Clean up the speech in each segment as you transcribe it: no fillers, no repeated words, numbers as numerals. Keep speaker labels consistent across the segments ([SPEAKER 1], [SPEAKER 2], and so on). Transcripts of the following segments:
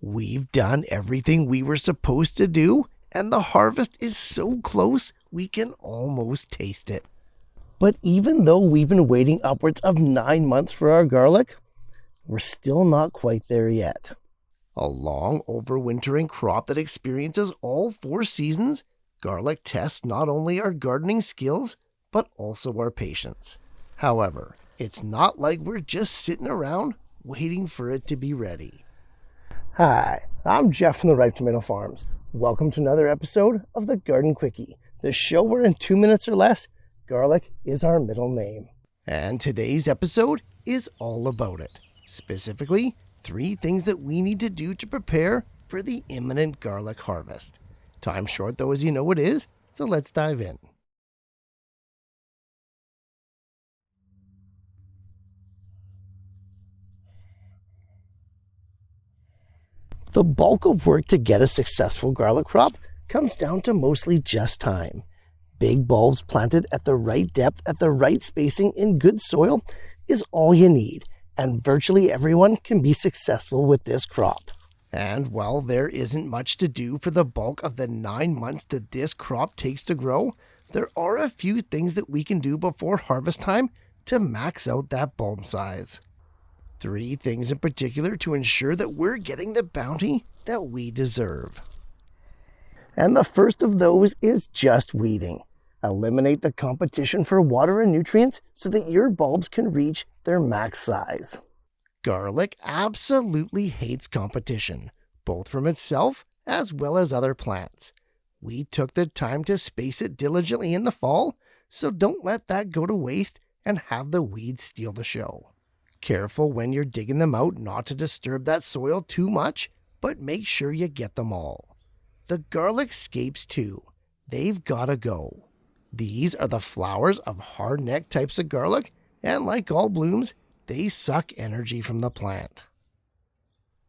[SPEAKER 1] We've done everything we were supposed to do, and the harvest is so close we can almost taste it. But even though we've been waiting upwards of 9 months for our garlic, we're still not quite there yet. A long overwintering crop that experiences all 4 seasons, garlic tests not only our gardening skills, but also our patience. However, it's not like we're just sitting around waiting for it to be ready. Hi, I'm Jeff from the Ripe Tomato Farms. Welcome to another episode of the Garden Quickie, the show where in 2 minutes or less, garlic is our middle name. And today's episode is all about it. Specifically, 3 things that we need to do to prepare for the imminent garlic harvest. Time's short though, as you know it is, so let's dive in. The bulk of work to get a successful garlic crop comes down to mostly just time. Big bulbs planted at the right depth at the right spacing in good soil is all you need, and virtually everyone can be successful with this crop. And while there isn't much to do for the bulk of the 9 months that this crop takes to grow, there are a few things that we can do before harvest time to max out that bulb size. 3 things in particular to ensure that we're getting the bounty that we deserve. And the first of those is just weeding. Eliminate the competition for water and nutrients so that your bulbs can reach their max size. Garlic absolutely hates competition, both from itself as well as other plants. We took the time to space it diligently in the fall, so don't let that go to waste and have the weeds steal the show. Careful when you're digging them out not to disturb that soil too much, but make sure you get them all. The garlic scapes too. They've gotta go. These are the flowers of hard-necked types of garlic, and like all blooms, they suck energy from the plant.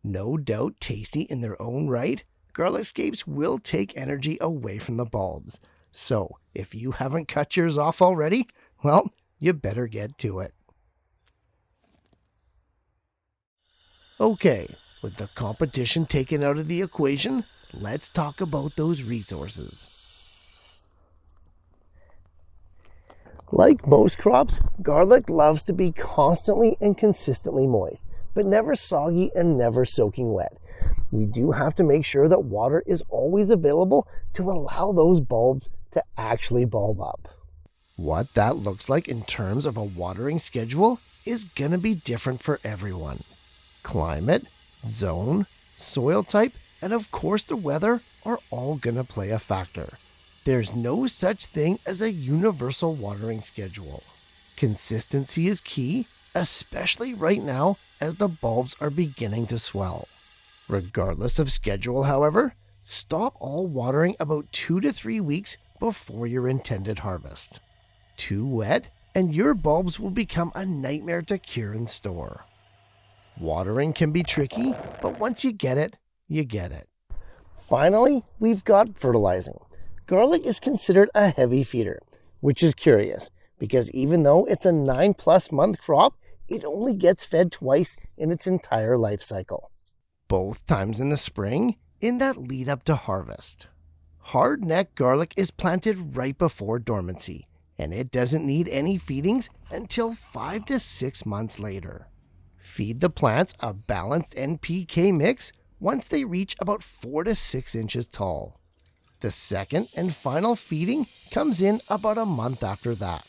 [SPEAKER 1] No doubt tasty in their own right, garlic scapes will take energy away from the bulbs. So, if you haven't cut yours off already, well, you better get to it. Okay, with the competition taken out of the equation, let's talk about those resources. Like most crops, garlic loves to be constantly and consistently moist, but never soggy and never soaking wet. We do have to make sure that water is always available to allow those bulbs to actually bulb up. What that looks like in terms of a watering schedule is going to be different for everyone. Climate, zone, soil type, and of course the weather are all going to play a factor. There's no such thing as a universal watering schedule. Consistency is key, especially right now as the bulbs are beginning to swell. Regardless of schedule, however, stop all watering about 2 to 3 weeks before your intended harvest. Too wet, and your bulbs will become a nightmare to cure and store. Watering can be tricky, but once you get it, you get it. Finally, we've got fertilizing. Garlic is considered a heavy feeder, which is curious because even though it's a 9+ month crop, it only gets fed twice in its entire life cycle. Both times in the spring, in that lead up to harvest. Hard-neck garlic is planted right before dormancy, and it doesn't need any feedings until 5 to 6 months later. Feed the plants a balanced NPK mix once they reach about 4 to 6 inches tall. The second and final feeding comes in about a month after that.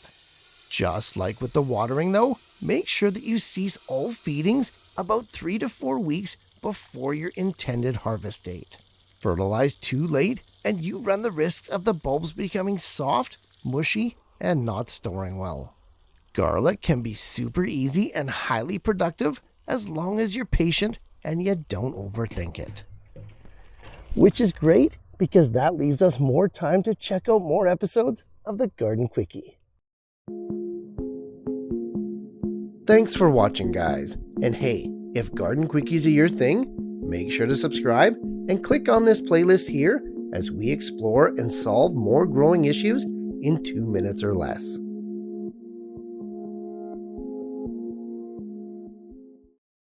[SPEAKER 1] Just like with the watering though, make sure that you cease all feedings about 3 to 4 weeks before your intended harvest date. Fertilize too late and you run the risks of the bulbs becoming soft, mushy, and not storing well. Garlic can be super easy and highly productive as long as you're patient and you don't overthink it. Which is great because that leaves us more time to check out more episodes of the Garden Quickie. Thanks for watching, guys. And hey, if Garden Quickies are your thing, make sure to subscribe and click on this playlist here as we explore and solve more growing issues in 2 minutes or less.